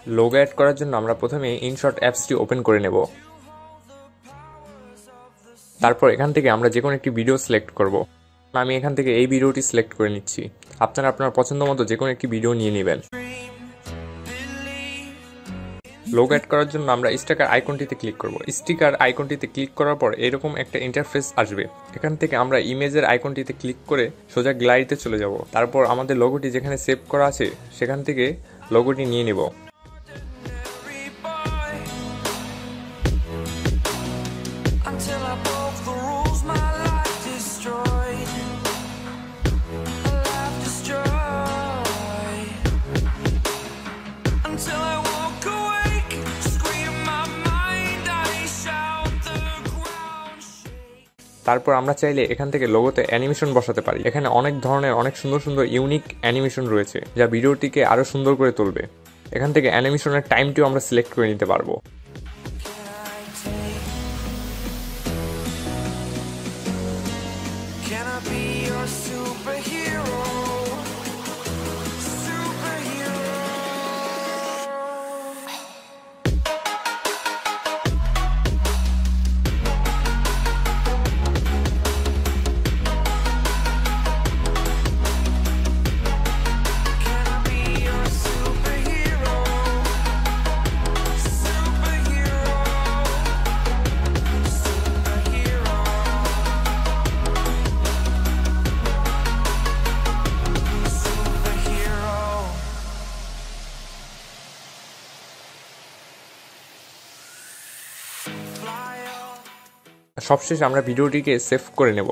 Logo add করার জন্য আমরা প্রথমে ইনশট অ্যাপসটি ওপেন করে নেব। তারপর এখান থেকে আমরা যে কোনো একটি ভিডিও সিলেক্ট করব। আমি এখান থেকে এই ভিডিওটি সিলেক্ট করে নিচ্ছি। আপনারা আপনার পছন্দ মতো যে কোনো একটি ভিডিও নিয়ে নেবেন। লোগো অ্যাড করার জন্য আমরা স্টিকার আইকনটিতে ক্লিক করব। স্টিকার আইকনটিতে ক্লিক করার পর এরকম একটা ইন্টারফেস আসবে। এখান থেকে আমরা ইমেজের আইকনটিতে ক্লিক করে সোজা গ্যালারিতে চলে যাব। তারপর আমাদের লোগোটি যেখানে সেভ করা আছে সেখান থেকে লোগোটি নিয়ে নেব। তারপর আমরা চাইলে এখান থেকে লোগোতে অ্যানিমেশন বসাতে পারি। এখানে অনেক ধরনের অনেক সুন্দর সুন্দর ইউনিক অ্যানিমেশন রয়েছে যা ভিডিওটিকে আরো সুন্দর করে তুলবে। এখান থেকে অ্যানিমেশনের টাইমটিও আমরা সিলেক্ট করে নিতে পারবো। সবশেষে আমরা ভিডিওটিকে সেভ করে নেব।